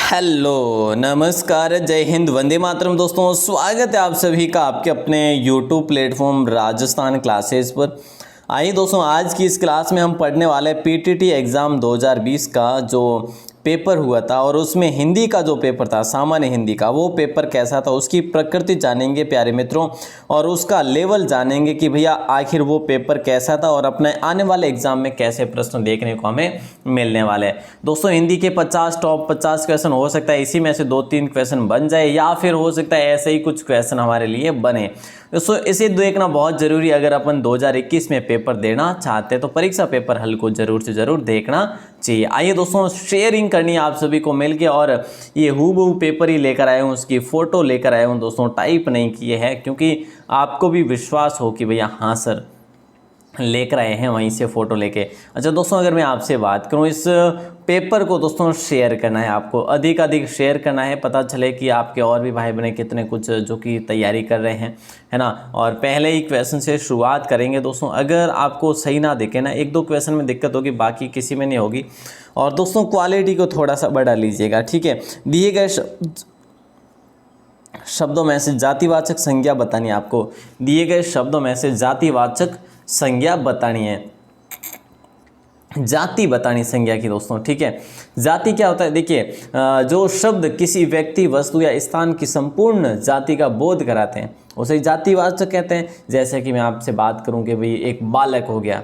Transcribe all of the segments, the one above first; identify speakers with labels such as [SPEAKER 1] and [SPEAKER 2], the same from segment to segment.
[SPEAKER 1] Hello नमस्कार जय हिंद वंदे मातरम। दोस्तों स्वागत है आप सभी का आपके अपने यूट्यूब प्लेटफॉर्म राजस्थान क्लासेस पर। आइए दोस्तों, आज की इस क्लास में हम पढ़ने वाले पीटीटी एग्ज़ाम 2020 का जो पेपर हुआ था और उसमें हिंदी का जो पेपर था, सामान्य हिंदी का, वो पेपर कैसा था, उसकी प्रकृति जानेंगे प्यारे मित्रों, और उसका लेवल जानेंगे कि भैया आखिर वो पेपर कैसा था और अपने आने वाले एग्जाम में कैसे प्रश्न देखने को हमें मिलने वाले हैं। दोस्तों हिंदी के 50 टॉप 50 क्वेश्चन हो सकता है इसी में से 2-3 क्वेश्चन बन जाए, या फिर हो सकता है ऐसे ही कुछ क्वेश्चन हमारे लिए बने। दोस्तों इसे देखना बहुत जरूरी, अगर अपन 2021 में पेपर देना चाहते हैं तो परीक्षा पेपर हल को जरूर से जरूर देखना चाहिए। आइए दोस्तों, शेयरिंग करनी है आप सभी को मिलके, और ये हूबहू पेपर ही लेकर आया हूँ, उसकी फ़ोटो लेकर आया हूँ दोस्तों, टाइप नहीं किए हैं, क्योंकि आपको भी विश्वास हो कि भैया हाँ सर लेकर आए हैं वहीं से फ़ोटो लेके। अच्छा दोस्तों, अगर मैं आपसे बात करूं, इस पेपर को दोस्तों शेयर करना है, आपको अधिक अधिक शेयर करना है, पता चले कि आपके और भी भाई बहन कितने कुछ जो कि तैयारी कर रहे हैं, है ना। और पहले ही क्वेश्चन से शुरुआत करेंगे दोस्तों। अगर आपको सही ना दिखे ना, 1-2 क्वेश्चन में दिक्कत होगी, बाकी किसी में नहीं होगी। और दोस्तों क्वालिटी को थोड़ा सा बढ़ा लीजिएगा, ठीक है। दिए गए शब्दों में से जातिवाचक संज्ञा बतानी है आपको, दिए गए शब्दों में से जातिवाचक संज्ञा बतानी है, जाति बतानी संज्ञा की दोस्तों, ठीक है। जाति क्या होता है, देखिए जो शब्द किसी व्यक्ति वस्तु या स्थान की संपूर्ण जाति का बोध कराते हैं उसे जातिवाचक कहते हैं। जैसे कि मैं आपसे बात करूं कि भाई एक बालक हो गया,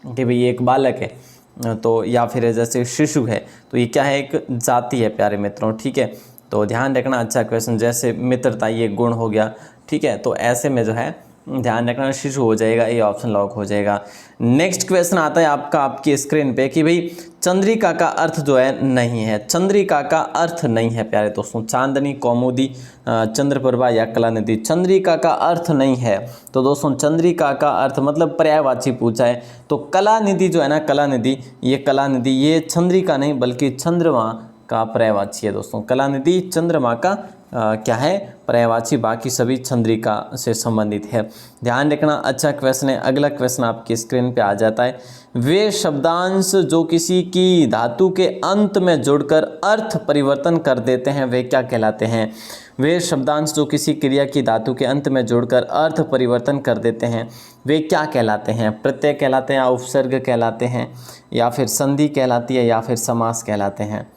[SPEAKER 1] कि भाई एक बालक है, तो या फिर जैसे शिशु है, तो ये क्या है, एक जाति है प्यारे मित्रों, ठीक है। तो ध्यान रखना, अच्छा क्वेश्चन। जैसे मित्रता, ये गुण हो गया, ठीक है। तो ऐसे में जो है ध्यान रखना, शिशु हो जाएगा, ये ऑप्शन लॉक हो जाएगा। नेक्स्ट क्वेश्चन आता है आपका आपकी स्क्रीन पे कि भाई चंद्रिका का अर्थ जो है नहीं है, चंद्रिका का अर्थ नहीं है प्यारे दोस्तों। चांदनी, कौमुदी, चंद्रप्रभा या कलानिधि, चंद्रिका का अर्थ नहीं है। तो दोस्तों चंद्रिका का अर्थ मतलब पर्यायवाची पूछा है, तो कलानिधि जो है ना, कलानिधि, ये चंद्रिका नहीं बल्कि चंद्रमा का पर्यायवाची है दोस्तों। कलानिधि चंद्रमा का क्या है, पर्यायवाची, बाकी सभी चंद्रिका से संबंधित है। ध्यान रखना, अच्छा क्वेश्चन है। अगला क्वेश्चन आपकी स्क्रीन पे आ जाता है, वे शब्दांश जो किसी की धातु के अंत में जुड़कर अर्थ परिवर्तन कर देते हैं वे क्या कहलाते हैं। वे शब्दांश जो किसी क्रिया की धातु के अंत में जुड़कर अर्थ परिवर्तन कर देते हैं वे क्या कहलाते हैं। प्रत्यय कहलाते हैं, या उपसर्ग कहलाते हैं, या फिर संधि कहलाती है, या फिर समास कहलाते हैं।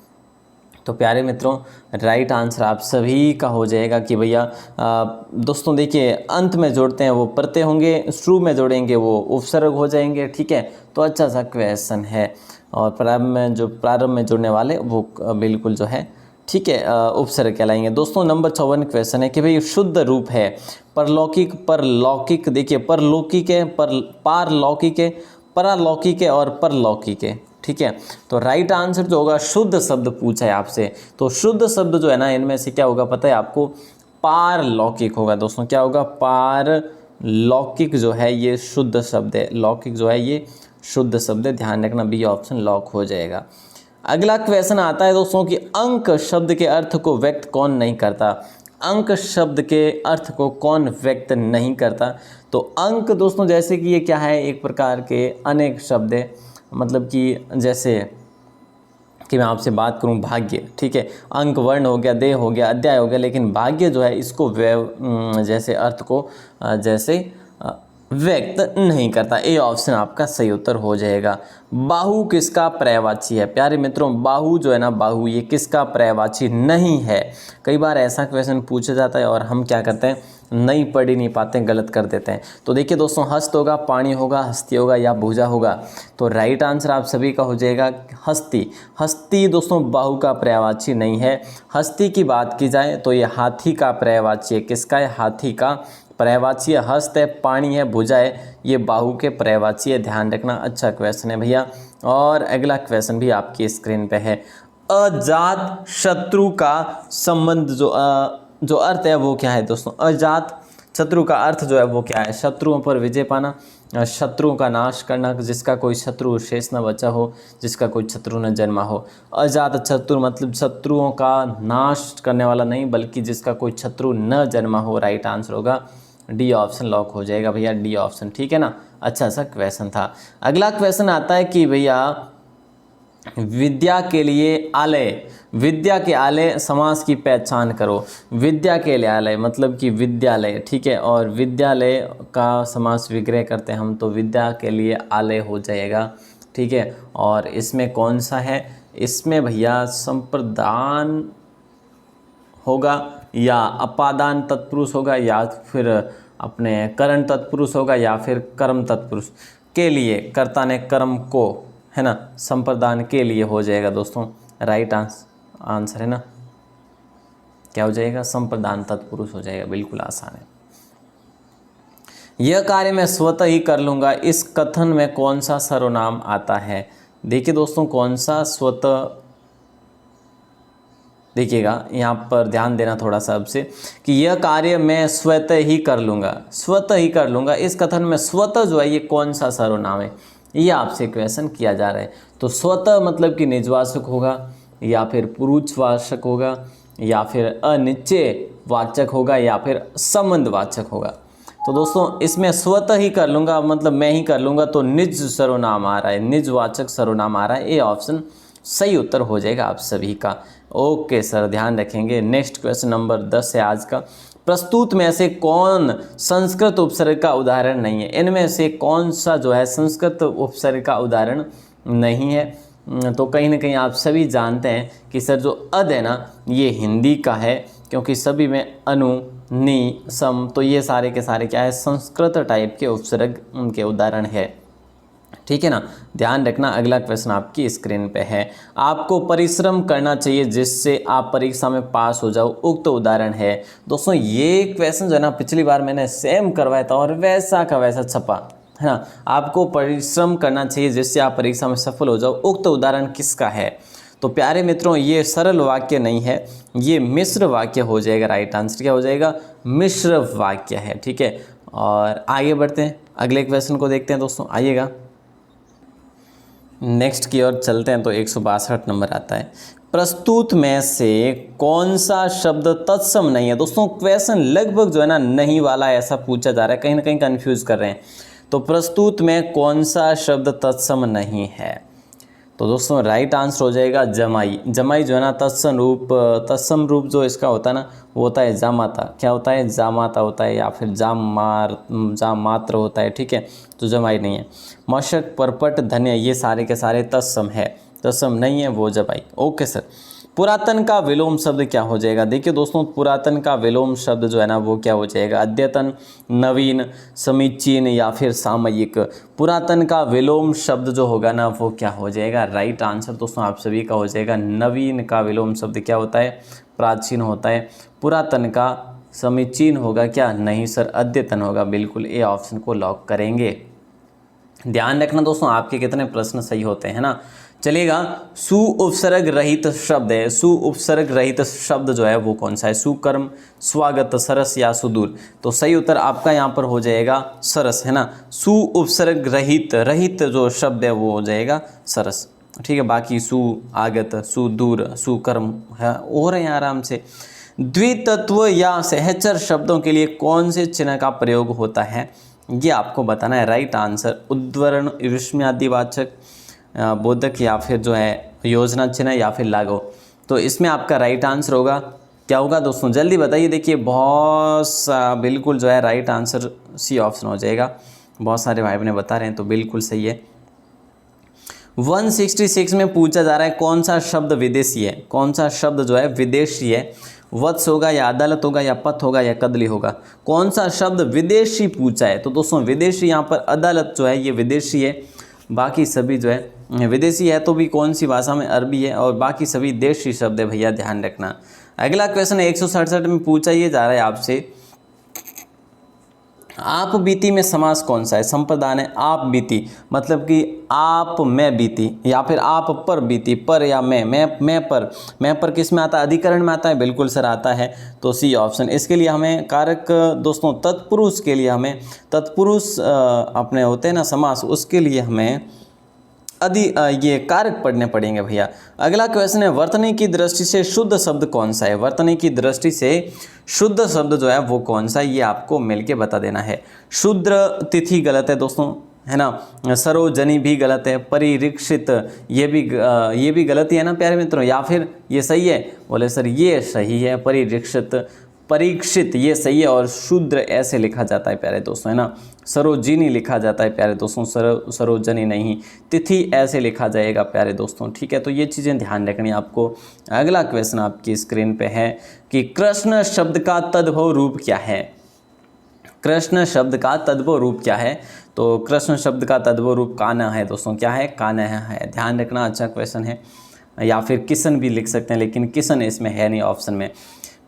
[SPEAKER 1] तो प्यारे मित्रों राइट आंसर आप सभी का हो जाएगा कि भैया दोस्तों देखिए, अंत में जोड़ते हैं वो प्रत्यय होंगे, शुरू में जोड़ेंगे वो उपसर्ग हो जाएंगे, ठीक है। तो अच्छा सा क्वेश्चन है। और प्रारंभ में जुड़ने वाले वो बिल्कुल जो है, ठीक है, उपसर्ग कहलाएंगे। दोस्तों नंबर 54 क्वेश्चन है कि भाई शुद्ध रूप है परलौकिक, परलौकिक, देखिए परलौकिक है, पारलौकिक है, परालौकिक है और परलौकिक है, ठीक है। तो राइट आंसर जो होगा, शुद्ध शब्द पूछा है आपसे, तो शुद्ध शब्द जो है ना, इनमें से क्या होगा पता है आपको, पारलौकिक होगा दोस्तों। क्या होगा, पारलौकिक जो है ये शुद्ध शब्द है, लौकिक जो है ये शुद्ध शब्द है। ध्यान रखना, बी ऑप्शन लॉक हो जाएगा। अगला क्वेश्चन आता है दोस्तों कि अंक शब्द के अर्थ को व्यक्त कौन नहीं करता। अंक शब्द के अर्थ को कौन व्यक्त नहीं करता। तो अंक दोस्तों जैसे कि ये क्या है, एक प्रकार के अनेक शब्द है, मतलब कि जैसे कि मैं आपसे बात करूं भाग्य, ठीक है, अंक वर्ण हो गया, देह हो गया, अध्याय हो गया, लेकिन भाग्य जो है इसको जैसे अर्थ को जैसे व्यक्त नहीं करता। ए ऑप्शन आपका सही उत्तर हो जाएगा। बाहु किसका पर्यायवाची है प्यारे मित्रों, बाहु जो है ना, बाहु ये किसका पर्यायवाची नहीं है। कई बार ऐसा क्वेश्चन पूछा जाता है और हम क्या करते हैं, नहीं पढ़ ही नहीं पाते, गलत कर देते हैं। तो देखिए दोस्तों, हस्त होगा, पाणी होगा, हस्ती होगा या भुजा होगा। तो राइट आंसर आप सभी का हो जाएगा हस्ती। हस्ती दोस्तों बाहु का पर्यायवाची नहीं है। हस्ती की बात की जाए तो ये हाथी का पर्यायवाची है। किसका है, हाथी का पर्यायवाची है। हस्त है, पाणी है, भुजा है, ये बाहु के पर्यायवाची है। ध्यान रखना, अच्छा क्वेश्चन है भैया। और अगला क्वेश्चन भी आपकी स्क्रीन पे है, अजात शत्रु का संबंध जो अर्थ है वो क्या है दोस्तों। अजात शत्रु का अर्थ जो है वो क्या है, शत्रुओं पर विजय पाना, शत्रुओं का नाश करना, जिसका कोई शत्रु शेष न बचा हो, जिसका कोई शत्रु न जन्मा हो। अजात शत्रु मतलब शत्रुओं का नाश करने वाला नहीं, बल्कि जिसका कोई शत्रु न जन्मा हो। राइट आंसर होगा डी ऑप्शन लॉक हो जाएगा भैया, डी ऑप्शन, ठीक है ना। अच्छा सा क्वेश्चन था। अगला क्वेश्चन आता है कि भैया विद्या के लिए आलय, विद्या के आलय समास की पहचान करो। विद्या के लिए आलय मतलब कि विद्यालय, ठीक है, और विद्यालय का समास विग्रह करते हैं हम, तो विद्या के लिए आलय हो जाएगा, ठीक है। और इसमें कौन सा है, इसमें भैया संप्रदान होगा या अपादान तत्पुरुष होगा या फिर अपने करण तत्पुरुष होगा या फिर कर्म तत्पुरुष के लिए, कर्ता ने कर्म को, है ना, संप्रदान के लिए हो जाएगा दोस्तों, राइट आंसर है ना, क्या हो जाएगा, संप्रदान तत्पुरुष हो जाएगा, बिल्कुल आसान है। यह कार्य मैं स्वतः ही कर लूँगा, इस कथन में कौन सा सर्वनाम आता है। देखिए दोस्तों कौन सा स्वतः, देखिएगा यहाँ पर ध्यान देना थोड़ा सा अब से कि यह कार्य मैं स्वतः ही कर लूँगा, स्वतः ही कर लूँगा, इस कथन में स्वतः जो है ये कौन सा सर्वनाम है, ये आपसे क्वेश्चन किया जा रहा है। तो स्वतः मतलब कि निजवाचक होगा या फिर पुरुषवाचक होगा या फिर अनिश्चय वाचक होगा या फिर संबंधवाचक होगा। तो दोस्तों इसमें स्वतः ही कर लूँगा मतलब मैं ही कर लूँगा, तो निज सर्वनाम आ रहा है, निजवाचक सर्वनाम आ रहा है, ये ऑप्शन सही उत्तर हो जाएगा आप सभी का। ओके सर, ध्यान रखेंगे। नेक्स्ट क्वेश्चन नंबर 10 है आज का। प्रस्तुत में से कौन संस्कृत उपसर्ग का उदाहरण नहीं है, इनमें से कौन सा जो है संस्कृत उपसर्ग का उदाहरण नहीं है। तो कहीं ना कहीं आप सभी जानते हैं कि सर जो अद है ना ये हिंदी का है, क्योंकि सभी में अनु, नि, सम, तो ये सारे के सारे क्या है, संस्कृत टाइप के उपसर्ग उनके उदाहरण है, ठीक है ना। ध्यान रखना, अगला क्वेश्चन आपकी स्क्रीन पे है। आपको परिश्रम करना चाहिए जिससे आप परीक्षा में पास हो जाओ, उक्त उदाहरण है। दोस्तों ये क्वेश्चन जो है ना पिछली बार मैंने सेम करवाया था और वैसा का वैसा छपा, है ना। आपको परिश्रम करना चाहिए जिससे आप परीक्षा में सफल हो जाओ, उक्त उदाहरण किसका है। तो प्यारे मित्रों ये सरल वाक्य नहीं है, ये मिश्र वाक्य हो जाएगा। राइट आंसर क्या हो जाएगा, मिश्र वाक्य है, ठीक है। और आगे बढ़ते हैं, अगले क्वेश्चन को देखते हैं दोस्तों, आइएगा नेक्स्ट की ओर चलते हैं। तो 162 नंबर आता है, प्रस्तुत में से कौन सा शब्द तत्सम नहीं है। दोस्तों क्वेश्चन लगभग जो है ना नहीं वाला ऐसा पूछा जा रहा है, कहीं ना कहीं कंफ्यूज कर रहे हैं। तो प्रस्तुत में कौन सा शब्द तत्सम नहीं है, तो दोस्तों राइट आंसर हो जाएगा जमाई। जमाई जो है ना तत्सम रूप जो इसका होता है ना वो होता है जामाता। क्या होता है, जामाता होता है या फिर जाम मात्र होता है, ठीक है। तो जमाई नहीं है। मशक, परपट, धन्य ये सारे के सारे तत्सम है, तत्सम नहीं है वो जमाई। ओके सर, पुरातन का विलोम शब्द क्या हो जाएगा। देखिए दोस्तों पुरातन का विलोम शब्द जो है ना वो क्या हो जाएगा, अद्यतन, नवीन, समीचीन या फिर सामयिक। पुरातन का विलोम शब्द जो होगा ना वो क्या हो जाएगा, राइट आंसर दोस्तों आप सभी का हो जाएगा नवीन का विलोम शब्द क्या होता है, प्राचीन होता है। पुरातन का समीचीन होगा क्या, नहीं सर अद्यतन होगा, बिल्कुल ए ऑप्शन को लॉक करेंगे। ध्यान रखना दोस्तों आपके कितने प्रश्न सही होते हैं ना। चलिएगा, सु उपसर्ग रहित शब्द है, सु उपसर्ग रहित शब्द जो है वो कौन सा है, सुकर्म, स्वागत, सरस या सुदूर। तो सही उत्तर आपका यहाँ पर हो जाएगा सरस, है ना। सु उपसर्ग रहित जो शब्द है वो हो जाएगा सरस, ठीक है। बाकी सु आगत, सुदूर, सुकर्म है हो रहे हैं आराम से। द्वितत्व या सहचर शब्दों के लिए कौन से चिन्ह का प्रयोग होता है, ये आपको बताना है। राइट आंसर उद्वर्ण, विस्मयादिवाचक, बोधक या फिर जो है योजना चिन्ह या फिर लागू। तो इसमें आपका राइट आंसर होगा क्या होगा दोस्तों, जल्दी बताइए। देखिए बहुत सा बिल्कुल जो है राइट आंसर सी ऑप्शन हो जाएगा। बहुत सारे भाई बहन बता रहे हैं तो बिल्कुल सही है। 166 में पूछा जा रहा है कौन सा शब्द विदेशी है, कौन सा शब्द जो है विदेशी है। वत्स होगा या अदालत होगा या पथ होगा या कदली होगा, कौन सा शब्द विदेशी पूछा है। तो दोस्तों विदेशी यहाँ पर अदालत जो है ये विदेशी है, बाकी सभी जो है विदेशी है तो भी कौन सी भाषा में, अरबी है, और बाकी सभी देशी शब्द है भैया, ध्यान रखना। अगला क्वेश्चन 167 में पूछा ये जा रहा है आपसे, आप बीती में समास कौन सा है। संप्रदान है आप बीती, मतलब कि आप में बीती या फिर आप पर बीती, पर या मैं पर किस में आता है, अधिकरण में आता है, बिल्कुल सर आता है। तो सी ऑप्शन। इसके लिए हमें कारक दोस्तों तत्पुरुष के लिए हमें तत्पुरुष अपने होते हैं ना समास, उसके लिए हमें ये कारक पढ़ने पड़ेंगे भैया। अगला क्वेश्चन है वर्तनी की दृष्टि से शुद्ध शब्द कौन सा है। वर्तनी की दृष्टि से शुद्ध शब्द जो है वो कौन सा है, ये आपको मिलके बता देना है। शूद्र तिथि गलत है दोस्तों, है ना। सरोजनी भी गलत है। परिरीक्षित ये भी गलत ही है ना प्यारे मित्रों, या फिर ये सही है? बोले सर ये सही है। परीक्षित ये सही है, और शूद्र ऐसे लिखा जाता है प्यारे दोस्तों, है ना। सरोजिनी लिखा जाता है प्यारे दोस्तों, सरोजनी नहीं। तिथि ऐसे लिखा जाएगा प्यारे दोस्तों, ठीक है। तो ये चीज़ें ध्यान रखनी आपको। अगला क्वेश्चन आपकी स्क्रीन पे है कि कृष्ण शब्द का तद्भव रूप क्या है? कृष्ण शब्द का तद्भव रूप क्या है? तो कृष्ण शब्द का तद्भव रूप कान्हा है दोस्तों। क्या है? कान्हा है। ध्यान रखना, अच्छा क्वेश्चन है। या फिर किशन भी लिख सकते हैं, लेकिन किशन इसमें है नहीं ऑप्शन में।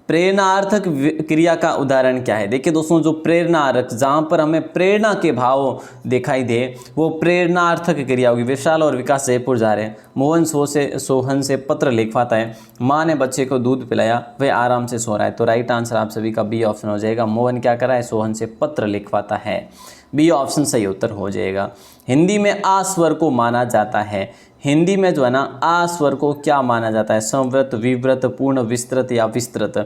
[SPEAKER 1] प्रेरणार्थक क्रिया का उदाहरण क्या है? देखिए दोस्तों, जो प्रेरणार्थक, जहाँ पर हमें प्रेरणा के भाव दिखाई दे, वो प्रेरणार्थक क्रिया होगी। विशाल और विकास जयपुर जा रहे हैं। मोहन सोहन से पत्र लिखवाता है। माँ ने बच्चे को दूध पिलाया, वह आराम से सो रहा है। तो राइट आंसर आप सभी का बी ऑप्शन हो जाएगा। मोहन क्या कर रहा है? सोहन से पत्र लिखवाता है। बी ऑप्शन सही उत्तर हो जाएगा। हिंदी में आ स्वर को माना जाता है। हिंदी में जो है ना, आ स्वर को क्या माना जाता है? संवृत, विव्रत, पूर्ण, विस्तृत या विस्तृत?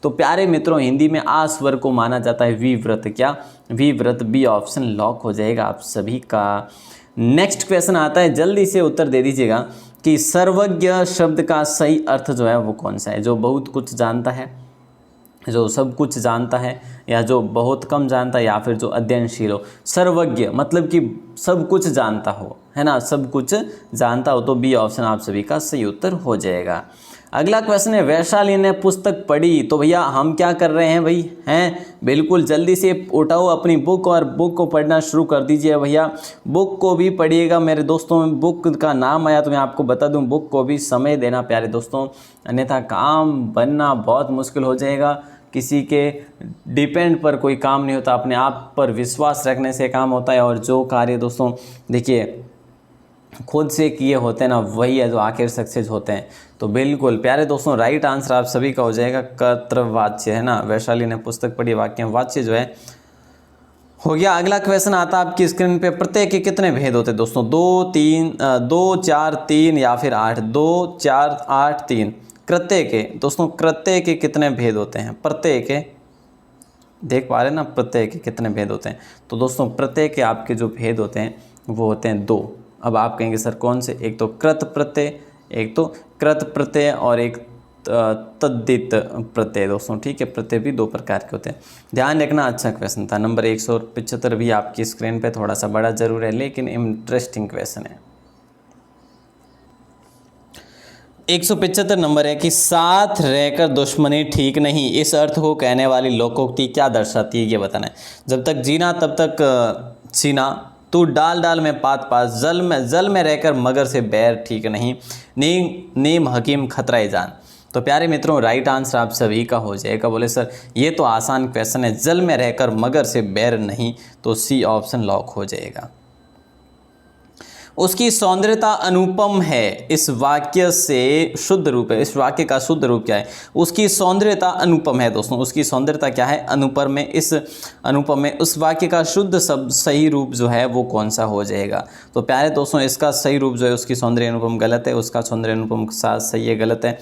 [SPEAKER 1] तो प्यारे मित्रों, हिंदी में आ स्वर को माना जाता है विव्रत। क्या? विव्रत। बी ऑप्शन लॉक हो जाएगा आप सभी का। नेक्स्ट क्वेश्चन आता है, जल्दी से उत्तर दे दीजिएगा कि सर्वज्ञ शब्द का सही अर्थ जो है वो कौन सा है? जो बहुत कुछ जानता है, जो सब कुछ जानता है, या जो बहुत कम जानता है, या फिर जो अध्ययनशील हो। सर्वज्ञ मतलब कि सब कुछ जानता हो, है ना, सब कुछ जानता हो। तो बी ऑप्शन आप सभी का सही उत्तर हो जाएगा। अगला क्वेश्चन है, वैशाली ने पुस्तक पढ़ी। तो भैया हम क्या कर रहे हैं भाई? हैं बिल्कुल जल्दी से उठाओ अपनी बुक और बुक को पढ़ना शुरू कर दीजिए भैया। बुक को भी पढ़िएगा मेरे दोस्तों। बुक का नाम आया तो मैं आपको बता दूं, बुक को भी समय देना प्यारे दोस्तों, अन्यथा काम बनना बहुत मुश्किल हो जाएगा। किसी के डिपेंड पर कोई काम नहीं होता, अपने आप पर विश्वास रखने से काम होता है। और जो कार्य दोस्तों देखिए खुद से किए होते हैं ना, वही है जो आखिर सक्सेस होते हैं। तो बिल्कुल प्यारे दोस्तों, राइट आंसर आप सभी का हो जाएगा कर्तव्यवाच्य, है ना। वैशाली ने पुस्तक पढ़ी, वाक्य वाच्य जो है हो गया। अगला क्वेश्चन आता है आपकी स्क्रीन पे, प्रत्यय के कितने भेद होते हैं दोस्तों? 2 4 3 या फिर 8? 2 4 8 3। प्रत्यय के दोस्तों, प्रत्यय के कितने भेद होते हैं? प्रत्यय के देख पा रहे हैं ना, प्रत्यय के कितने भेद होते हैं? तो दोस्तों प्रत्यय के आपके जो भेद होते हैं वो होते हैं 2। अब आप कहेंगे सर कौन से? एक तो कृत प्रत्यय, एक तो कृत प्रत्यय, और एक तद्धित प्रत्यय दोस्तों, ठीक है। प्रत्यय भी 2 प्रकार के होते हैं। ध्यान रखना, अच्छा क्वेश्चन था। नंबर 175 भी आपकी स्क्रीन पे थोड़ा सा बड़ा जरूर है, लेकिन इंटरेस्टिंग क्वेश्चन है। 175 नंबर है कि साथ रहकर दुश्मनी ठीक नहीं, इस अर्थ को कहने वाली लोकोक्ति क्या दर्शाती है? ये बताना है। जब तक जीना तब तक सीना, तू डाल डाल में पात पात, जल में रहकर मगर से बैर ठीक नहीं, नीम हकीम खतरा जान। तो प्यारे मित्रों, राइट आंसर आप सभी का हो जाएगा। बोले सर ये तो आसान क्वेश्चन है, जल में रहकर मगर से बैर नहीं, तो सी ऑप्शन लॉक हो जाएगा। उसकी सौंदर्यता अनुपम है, इस वाक्य से शुद्ध रूप है। इस वाक्य का शुद्ध रूप क्या है? उसकी सौंदर्यता अनुपम है दोस्तों। उसकी सौंदर्यता क्या है? अनुपम में। इस अनुपम में उस वाक्य का शुद्ध शब्द सही रूप जो है वो कौन सा हो जाएगा? तो प्यारे दोस्तों, इसका सही रूप जो है, उसकी सौंदर्य अनुपम गलत है, उसका सौंदर्य अनुपम साथ सही है, गलत है।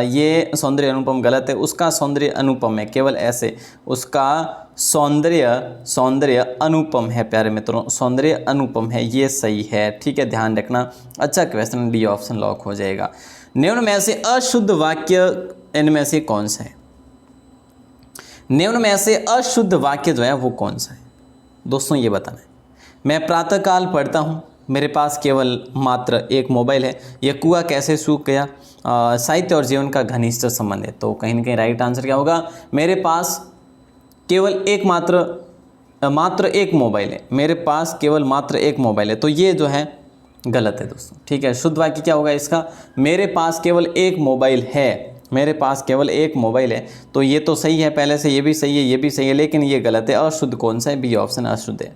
[SPEAKER 1] ये सौंदर्य अनुपम गलत है, उसका सौंदर्य अनुपम है, केवल ऐसे। उसका सौंदर्य अनुपम है प्यारे मित्रों, सौंदर्य अनुपम है, ये सही है, ठीक है। ध्यान रखना, अच्छा क्वेश्चन, डी ऑप्शन लॉक हो जाएगा। निम्न में से अशुद्ध वाक्य इनमें से कौन सा है? निम्न में से अशुद्ध वाक्य जो है वो कौन सा है दोस्तों? ये बताना है। मैं प्रातःकाल पढ़ता हूँ, मेरे पास केवल मात्र एक मोबाइल है, यह कुआं कैसे सूख गया? साहित्य और जीवन का घनिष्ठ संबंध है। तो कहीं ना कहीं राइट आंसर क्या होगा? मेरे पास केवल मात्र एक मोबाइल है, मेरे पास केवल मात्र एक मोबाइल है। तो ये जो है गलत है दोस्तों, ठीक है। शुद्ध वाक्य क्या होगा इसका? मेरे पास केवल एक मोबाइल है, मेरे पास केवल एक मोबाइल है। तो ये तो सही है, पहले से ये भी सही है, ये भी सही है, लेकिन ये गलत है। अशुद्ध कौन सा है? बी ऑप्शन अशुद्ध है।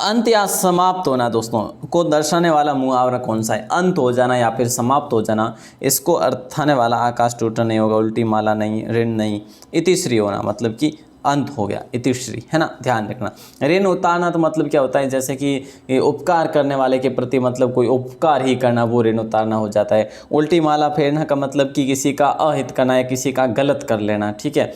[SPEAKER 1] अंत या समाप्त होना दोस्तों को दर्शाने वाला मुहावरा कौन सा है? अंत हो जाना या फिर समाप्त हो जाना, इसको अर्थाने वाला आकाश टूटना नहीं होगा, उल्टी माला नहीं, ऋण नहीं, इतिश्री होना, मतलब कि अंत हो गया, इतिश्री, है ना। ध्यान रखना। ऋण उतारना तो मतलब क्या होता है? जैसे कि उपकार करने वाले के प्रति मतलब कोई उपकार ही करना, वो ऋण उतारना हो जाता है। उल्टी माला फेरना का मतलब कि किसी का अहित करना है, किसी का गलत कर लेना, ठीक है।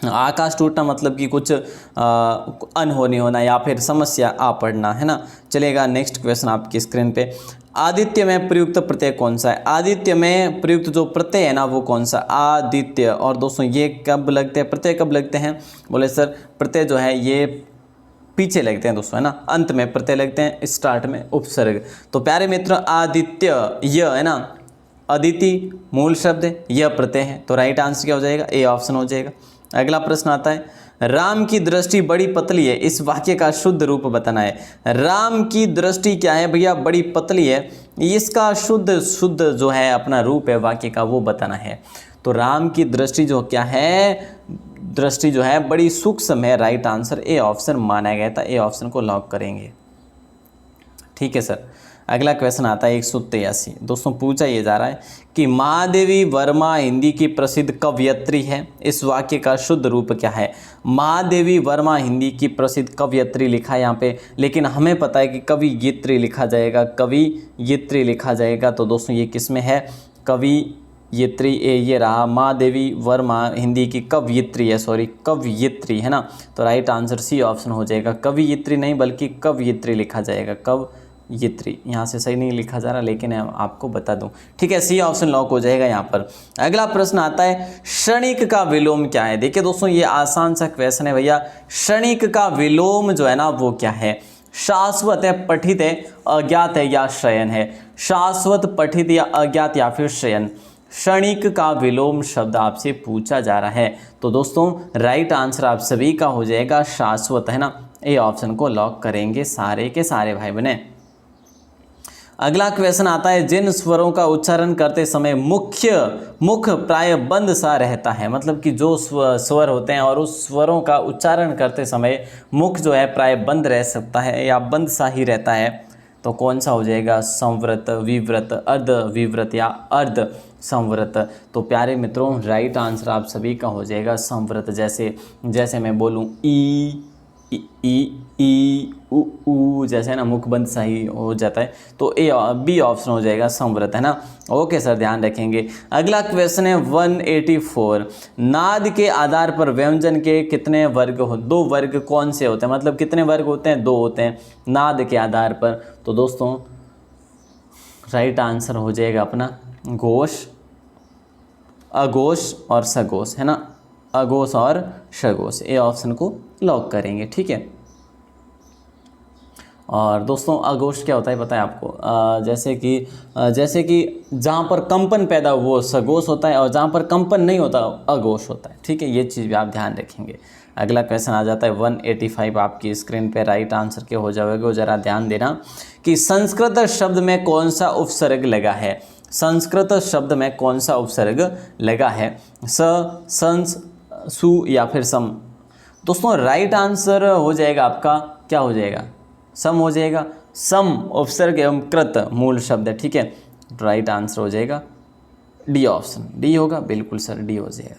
[SPEAKER 1] आकाश टूटना मतलब कि कुछ अनहोनी होना या फिर समस्या आ पड़ना, है ना। चलेगा नेक्स्ट क्वेश्चन आपकी स्क्रीन पे। आदित्य में प्रयुक्त प्रत्यय कौन सा है? आदित्य में प्रयुक्त जो प्रत्यय है ना वो कौन सा? आदित्य। और दोस्तों ये कब लगते हैं, प्रत्यय कब लगते हैं? बोले सर प्रत्यय जो है ये पीछे लगते हैं दोस्तों, है ना। अंत में प्रत्यय लगते हैं, स्टार्ट में उपसर्ग। तो प्यारे मित्र आदित्य य है ना, अदिति मूल शब्द है, यह प्रत्यय है, तो राइट आंसर क्या हो जाएगा? ए ऑप्शन हो जाएगा। अगला प्रश्न आता है, राम की दृष्टि बड़ी पतली है, इस वाक्य का शुद्ध रूप बताना है। राम की दृष्टि क्या है भैया? बड़ी पतली है, इसका शुद्ध जो है अपना रूप है वाक्य का वो बताना है। तो राम की दृष्टि जो क्या है, दृष्टि जो है बड़ी सूक्ष्म है, राइट आंसर ए ऑप्शन माना गया था। ए ऑप्शन को लॉक करेंगे, ठीक है सर। अगला क्वेश्चन आता है 183। दोस्तों पूछा ये जा रहा है कि महादेवी वर्मा हिंदी की प्रसिद्ध कवयित्री है, इस वाक्य का शुद्ध रूप क्या है? महादेवी वर्मा हिंदी की प्रसिद्ध कवयित्री लिखा है यहाँ पे, लेकिन हमें पता है कि कवयित्री लिखा जाएगा, कवयित्री लिखा जाएगा। तो दोस्तों ये किस में है? कवयित्री, ये रहा महादेवी वर्मा हिंदी की कवयित्री है, सॉरी कवयित्री, है ना। तो राइट आंसर सी ऑप्शन हो जाएगा। कवयित्री नहीं बल्कि कवयित्री लिखा जाएगा, कवयित्री। यहाँ से सही नहीं लिखा जा रहा लेकिन आपको बता दूं, ठीक है। सी ऑप्शन लॉक हो जाएगा यहाँ पर। अगला प्रश्न आता है, क्षणिक का विलोम क्या है? देखिए दोस्तों ये आसान सा क्वेश्चन है भैया। क्षणिक का विलोम जो है ना वो क्या है? शाश्वत है, पठित है, अज्ञात है या शयन है? शाश्वत, पठित या अज्ञात या फिर शयन? क्षणिक का विलोम शब्द आपसे पूछा जा रहा है। तो दोस्तों राइट आंसर आप सभी का हो जाएगा शाश्वत, है ना। ए ऑप्शन को लॉक करेंगे सारे के सारे भाई बने। अगला क्वेश्चन आता है, जिन स्वरों का उच्चारण करते समय मुख प्राय बंद सा रहता है, मतलब कि जो स्वर होते हैं और उस स्वरों का उच्चारण करते समय मुख जो है प्राय बंद रह सकता है या बंद सा ही रहता है, तो कौन सा हो जाएगा? संवृत, विव्रत, अर्ध विव्रत या अर्ध संवृत। तो प्यारे मित्रों राइट आंसर आप सभी का हो जाएगा संवृत। जैसे मैं बोलूँ ई उ जैसे ना मुख बंद सही हो जाता है, तो ए बी ऑप्शन हो जाएगा संवृत, है ना। ओके सर ध्यान रखेंगे। अगला क्वेश्चन है 184। नाद के आधार पर व्यंजन के कितने वर्ग हो? 2 वर्ग कौन से होते हैं? मतलब कितने वर्ग होते हैं? 2 होते हैं नाद के आधार पर। तो दोस्तों राइट आंसर हो जाएगा अपना घोष, अघोष और सघोष, है ना। अघोष और सघोष, ए ऑप्शन को लॉक करेंगे, ठीक है। और दोस्तों अघोष क्या होता है पता है आपको? जैसे कि जहाँ पर कंपन पैदा हो वो सघोष होता है और जहाँ पर कंपन नहीं होता अघोष होता है, ठीक है। ये चीज़ भी आप ध्यान रखेंगे। अगला क्वेश्चन आ जाता है 185 आपकी स्क्रीन पे। राइट आंसर क्या हो जाएगा? ज़रा ध्यान देना कि संस्कृत शब्द में कौन सा उपसर्ग लगा है? संस्कृत शब्द में कौन सा उपसर्ग लगा है? संस, सु या फिर सम? दोस्तों राइट आंसर हो जाएगा आपका, क्या हो जाएगा? सम हो जाएगा। सम उपसर्ग एवं कृत मूल शब्द है, ठीक है। राइट आंसर हो जाएगा डी ऑप्शन, डी होगा, बिल्कुल सर डी हो जाएगा।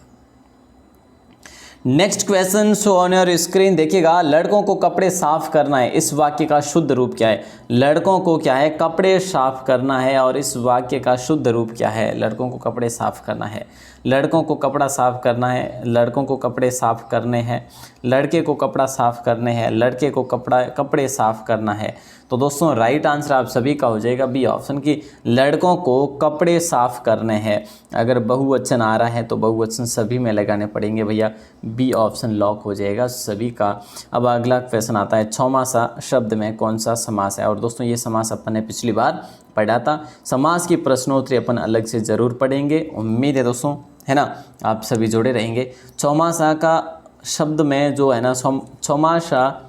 [SPEAKER 1] Next question show on your screen, देखिएगा। लड़कों को कपड़े साफ करना है, इस वाक्य का शुद्ध रूप क्या है? लड़कों को क्या है? कपड़े साफ करना है, और इस वाक्य का शुद्ध रूप क्या है? लड़कों को कपड़े साफ करना है, लड़कों को कपड़ा साफ करना है, लड़कों को कपड़े साफ करने हैं, लड़के को कपड़ा साफ करने हैं, लड़के को कपड़े साफ करना है। तो दोस्तों राइट आंसर आप सभी का हो जाएगा बी ऑप्शन की लड़कों को कपड़े साफ करने हैं। अगर बहुवचन आ रहा है तो बहुवचन सभी में लगाने पड़ेंगे भैया, बी ऑप्शन लॉक हो जाएगा सभी का। अब अगला क्वेश्चन आता है, छौमासा शब्द में कौन सा समास है? और दोस्तों ये समास अपन ने पिछली बार पढ़ा था। समास की प्रश्नोत्तरी अपन अलग से ज़रूर पढ़ेंगे, उम्मीद है दोस्तों, है ना, आप सभी जुड़े रहेंगे। छौमासा का शब्द में जो है ना, छौमासा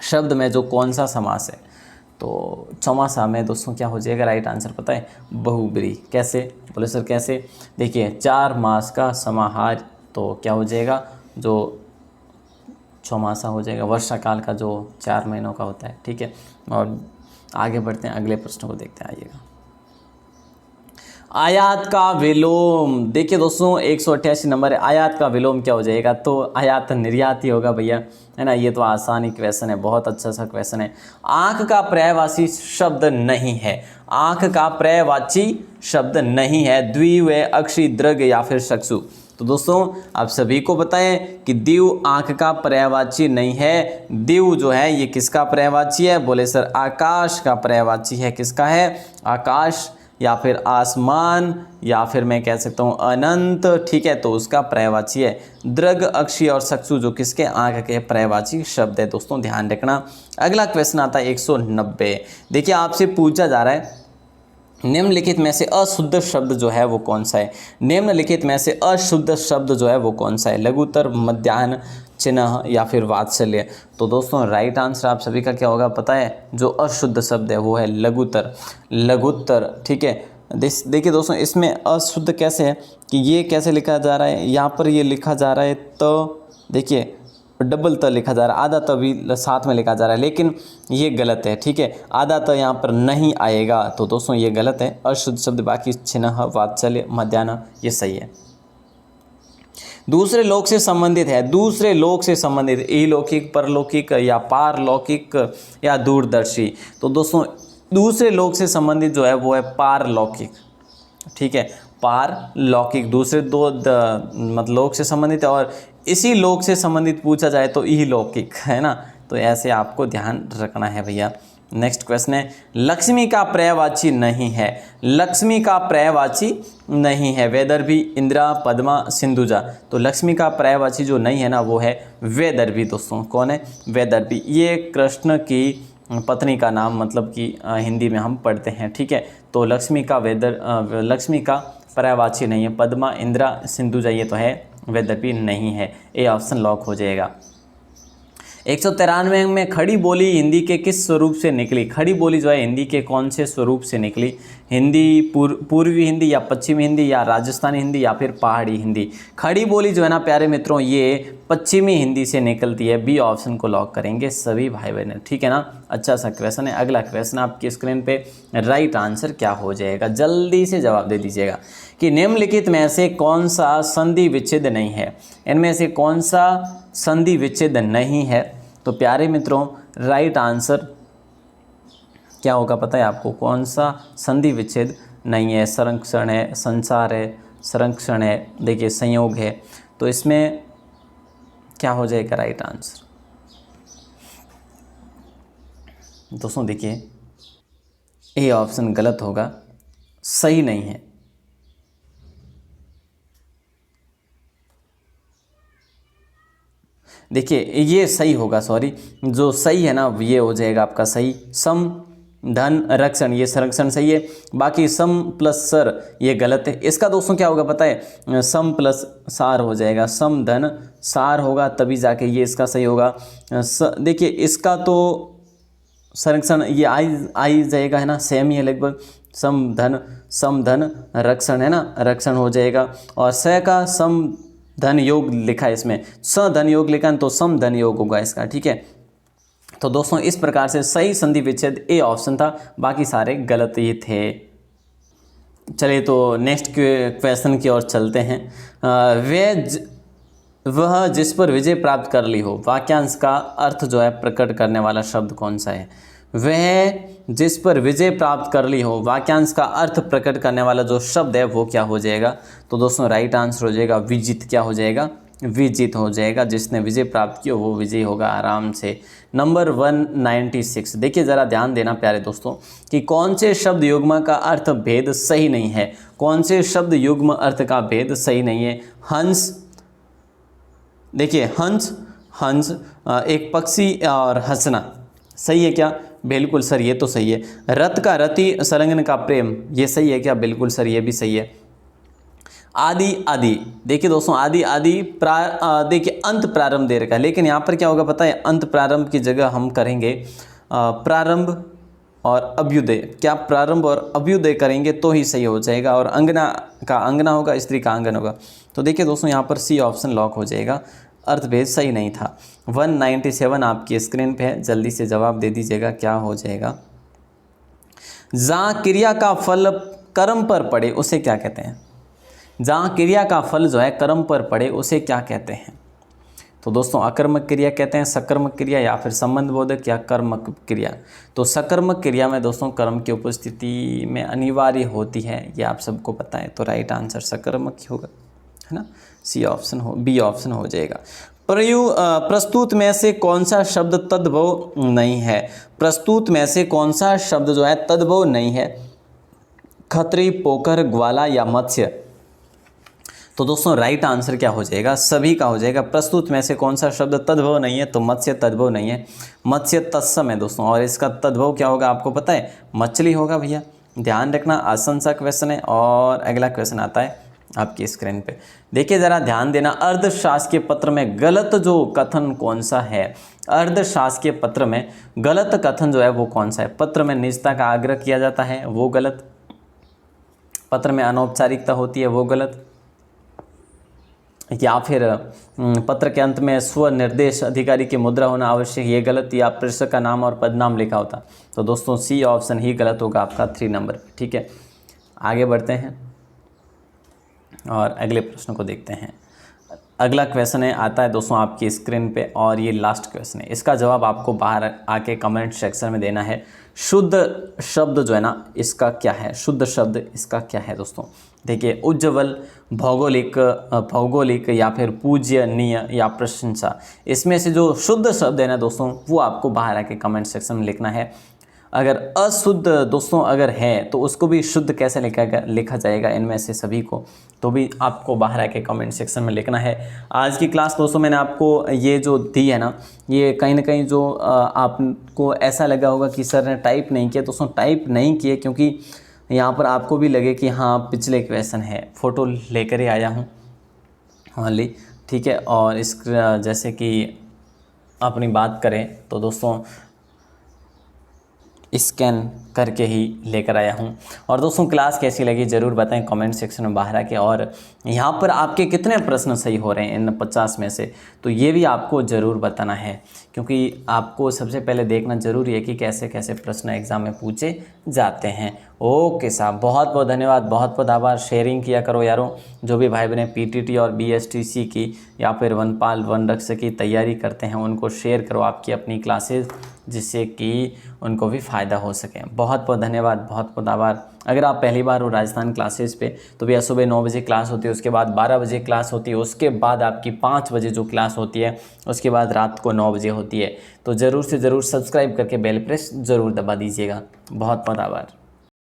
[SPEAKER 1] शब्द में जो कौन सा समास है? तो छौमासा में दोस्तों क्या हो जाएगा? राइट आंसर पता है? बहुब्रीहि। कैसे? बोले सर कैसे? देखिए 4 मास का समाहार, तो क्या हो जाएगा? जो छौमासा हो जाएगा वर्षा काल का जो 4 महीनों का होता है, ठीक है। और आगे बढ़ते हैं, अगले प्रश्न को देखते हैं, आइएगा। आयात का विलोम, देखिए दोस्तों 188 नंबर है। आयात का विलोम क्या हो जाएगा? तो आयात निर्यात ही होगा भैया, है ना। ये तो आसान ही क्वेश्चन है, बहुत अच्छा सा क्वेश्चन है। आंख का पर्यायवाची शब्द नहीं है, आंख का पर्यायवाची शब्द नहीं है। द्विव, अक्षी, दृग या फिर चक्षु? तो दोस्तों आप सभी को पता है कि दिव आंख का पर्यायवाची नहीं है। दिव जो है ये किसका पर्यायवाची है? बोले सर आकाश का पर्यायवाची है। किसका है? आकाश या फिर आसमान या फिर मैं कह सकता हूँ अनंत, ठीक है, तो उसका पर्यायवाची है। दृग, अक्षी और चक्षु जो किसके? आंख के पर्यायवाची शब्द है। दोस्तों ध्यान रखना। अगला क्वेश्चन आता है 190। देखिए आपसे पूछा जा रहा है निम्नलिखित में से अशुद्ध शब्द जो है वो कौन सा है? निम्नलिखित में से अशुद्ध शब्द जो है वो कौन सा है? लघुत्तर, मध्याह्न, चिन्ह या फिर वात्सल्य। तो दोस्तों राइट आंसर आप सभी का क्या होगा पता है? जो अशुद्ध शब्द है वो है लघुत्तर। लघुत्तर, ठीक है। देखिए दोस्तों इसमें अशुद्ध कैसे है कि ये कैसे लिखा जा रहा है? यहाँ पर ये लिखा जा रहा है तो देखिए डबल त लिखा जा रहा है, आधा त भी साथ में लिखा जा रहा है, लेकिन ये गलत है, ठीक है। आधा त यहाँ पर नहीं आएगा, तो दोस्तों ये गलत है। अशुद्ध शब्द बाकी छिन्ह, वात्सल्य, मध्याह्न ये सही है। दूसरे लोक से संबंधित है। दूसरे लोक से संबंधित, इहलौकिक, परलौकिक या पारलौकिक या दूरदर्शी। तो दोस्तों दूसरे लोक से संबंधित जो है वो है पारलौकिक, ठीक है। पारलौकिक दूसरे दो मतलब लोक से संबंधित है, और इसी लोक से संबंधित पूछा जाए तो इहलौकिक, है ना। तो ऐसे आपको ध्यान रखना है भैया। नेक्स्ट क्वेश्चन है लक्ष्मी का पर्यायवाची नहीं है। लक्ष्मी का पर्यायवाची नहीं है। वैदर्भी, इंदिरा, पद्मा, सिंधुजा। तो लक्ष्मी का पर्यायवाची जो नहीं है ना वो है वैदर्भी। दोस्तों कौन है? वैदर्भी। ये कृष्ण की पत्नी का नाम मतलब कि हिंदी में हम पढ़ते हैं, ठीक है। तो लक्ष्मी का पर्यायवाची नहीं है। पद्मा, इंदिरा, सिंधुजा ये तो है, वैदर्भी नहीं है। ए ऑप्शन लॉक हो जाएगा। 193 में खड़ी बोली हिंदी के किस स्वरूप से निकली? खड़ी बोली जो है हिंदी के कौन से स्वरूप से निकली? हिंदी पूर्वी हिंदी या पश्चिमी हिंदी या राजस्थानी हिंदी या फिर पहाड़ी हिंदी? खड़ी बोली जो है ना प्यारे मित्रों ये पश्चिमी हिंदी से निकलती है। बी ऑप्शन को लॉक करेंगे सभी भाई बहन, ठीक है ना। अच्छा सा क्वेश्चन है। अगला क्वेश्चन आपकी स्क्रीन पे राइट आंसर क्या हो जाएगा? जल्दी से जवाब दे दीजिएगा कि निम्नलिखित में से कौन सा संधि विच्छेद नहीं है? इनमें से कौन सा संधि विच्छेद नहीं है? तो प्यारे मित्रों राइट आंसर क्या होगा पता है आपको? कौन सा संधि विच्छेद नहीं है? संरक्षण है, संसार है, संरक्षण है, देखिए संयोग है। तो इसमें क्या हो जाएगा राइट आंसर? दोस्तों देखिए ए ऑप्शन गलत होगा, सही नहीं है। देखिए ये सही होगा, सॉरी, जो सही है ना ये हो जाएगा आपका सही। सम धन रक्षण, ये संरक्षण सही है। बाकी सम प्लस सर ये गलत है। इसका दोस्तों क्या होगा पता है? सम प्लस सार हो जाएगा। सम धन सार होगा तभी जाके ये इसका सही होगा। देखिए इसका तो संरक्षण ये आई जाएगा, है ना, सेम ही है लगभग। सम धन रक्षण, है ना, रक्षण हो जाएगा। और स का सम धन योग लिखा है, इसमें स धन योग लिखा है तो सम धन योग होगा इसका, ठीक है। तो दोस्तों इस प्रकार से सही संधि विच्छेद ए ऑप्शन था, बाकी सारे गलत ही थे। चलिए तो नेक्स्ट क्वेश्चन की ओर चलते हैं। वह जिस पर विजय प्राप्त कर ली हो, वाक्यांश का अर्थ जो है प्रकट करने वाला शब्द कौन सा है? वह जिस पर विजय प्राप्त कर ली हो, वाक्यांश का अर्थ प्रकट करने वाला जो शब्द है वो क्या हो जाएगा? तो दोस्तों राइट आंसर हो जाएगा विजित। क्या हो जाएगा? विजित हो जाएगा। जिसने विजय प्राप्त की हो वो विजयी होगा आराम से। नंबर 196। देखिए ज़रा ध्यान देना प्यारे दोस्तों कि कौन से शब्द युग्म का अर्थ भेद सही नहीं है। कौन से शब्द युग्म अर्थ का भेद सही नहीं है? हंस, देखिए हंस एक पक्षी और हंसना सही है क्या? बिल्कुल सर ये तो सही है। रथ का रति, संलग्न का प्रेम, ये सही है क्या? बिल्कुल सर ये भी सही है। आदि, देखिए दोस्तों आदि देखिए अंत प्रारंभ दे रखा है, लेकिन यहाँ पर क्या होगा पता है? अंत प्रारंभ की जगह हम करेंगे प्रारंभ और अभ्युदय। क्या प्रारंभ और अभ्युदय करेंगे तो ही सही हो जाएगा। और अंगना का अंगना होगा, स्त्री का आंगन होगा। तो देखिए दोस्तों यहाँ पर सी ऑप्शन लॉक हो जाएगा। अर्थभेद सही नहीं था। 197 आपकी स्क्रीन पे है, जल्दी से जवाब दे दीजिएगा क्या हो जाएगा। जहाँ क्रिया का फल कर्म पर पड़े उसे क्या कहते हैं? जहाँ क्रिया का फल जो है कर्म पर पड़े उसे क्या कहते हैं? तो दोस्तों अकर्मक क्रिया कहते हैं, सकर्मक क्रिया या फिर संबंध बोधक या कर्मक क्रिया। तो सकर्मक क्रिया में दोस्तों कर्म की उपस्थिति में अनिवार्य होती है, ये आप सबको पता है। तो राइट आंसर सकर्मक ही होगा। है ना, बी ऑप्शन हो जाएगा। प्रस्तुत में से कौन सा शब्द तद्भव नहीं है? प्रस्तुत में से कौन सा शब्द जो है तद्भव नहीं है? खत्री, पोखर, ग्वाला या मत्स्य? तो दोस्तों राइट आंसर क्या हो जाएगा? सभी का हो जाएगा। प्रस्तुत में से कौन सा शब्द तद्भव नहीं है? तो मत्स्य तद्भव नहीं है, मत्स्य तत्सम है दोस्तों। और इसका तद्भव क्या होगा आपको पता है? मछली होगा भैया, ध्यान रखना। आसान सा क्वेश्चन है। और अगला क्वेश्चन आता है आपकी स्क्रीन पे, देखिए ज़रा ध्यान देना। अर्धशासकीय पत्र में गलत जो कथन कौन सा है? अर्धशासकीय पत्र में गलत कथन जो है वो कौन सा है? पत्र में निजता का आग्रह किया जाता है, वो गलत। पत्र में अनौपचारिकता होती है, वो गलत। या फिर पत्र के अंत में स्वनिर्देश अधिकारी की मुद्रा होना आवश्यक, ये गलत। या प्रेषक का नाम और पदनाम लिखा होता। तो दोस्तों सी ऑप्शन ही गलत होगा आपका 3 नंबर पे। ठीक है, आगे बढ़ते हैं और अगले प्रश्न को देखते हैं। अगला क्वेश्चन है आता है दोस्तों आपकी स्क्रीन पे, और ये लास्ट क्वेश्चन है। इसका जवाब आपको बाहर आके कमेंट सेक्शन में देना है। शुद्ध शब्द जो है ना इसका क्या है? शुद्ध शब्द इसका क्या है दोस्तों? देखिए, उज्ज्वल, भौगोलिक या फिर पूजनीय या प्रशंसा, इसमें से जो शुद्ध शब्द है ना दोस्तों वो आपको बाहर आके कमेंट सेक्शन में लिखना है। अगर अशुद्ध दोस्तों अगर है तो उसको भी शुद्ध कैसे लिखा जाएगा इनमें से सभी को, तो भी आपको बाहर आके कमेंट सेक्शन में लिखना है। आज की क्लास दोस्तों मैंने आपको ये जो दी है ना, ये कहीं ना कहीं जो आपको ऐसा लगा होगा कि सर ने टाइप नहीं किया, दोस्तों टाइप नहीं किए क्योंकि यहाँ पर आपको भी लगे कि हाँ पिछले क्वेश्चन है, फ़ोटो लेकर ही आया हूँ ओनली। ठीक है, और इस जैसे कि अपनी बात करें तो दोस्तों स्कैन करके ही लेकर आया हूं। और दोस्तों क्लास कैसी लगी ज़रूर बताएं कमेंट सेक्शन में बाहर आके। और यहाँ पर आपके कितने प्रश्न सही हो रहे हैं इन 50 में से, तो ये भी आपको ज़रूर बताना है, क्योंकि आपको सबसे पहले देखना ज़रूरी है कि कैसे कैसे प्रश्न एग्ज़ाम में पूछे जाते हैं। ओके साहब, बहुत बहुत धन्यवाद, बहुत बहुत आभार। शेयरिंग किया करो यारों, जो भी भाई बहनें पीटीटी और बीएसटीसी की या फिर वनपाल वन रक्षक की तैयारी करते हैं उनको शेयर करो आपकी अपनी क्लासेस, जिससे कि उनको भी फ़ायदा हो सके। बहुत बहुत धन्यवाद, बहुत बहुत आभार। अगर आप पहली बार हो राजस्थान क्लासेस पे, तो भैया सुबह 9 बजे क्लास होती है, उसके बाद 12 बजे क्लास होती है, उसके बाद आपकी 5 बजे जो क्लास होती है, उसके बाद रात को 9 बजे होती है। तो ज़रूर से ज़रूर सब्सक्राइब करके बेल प्रेस ज़रूर दबा दीजिएगा। बहुत बहुत आभार।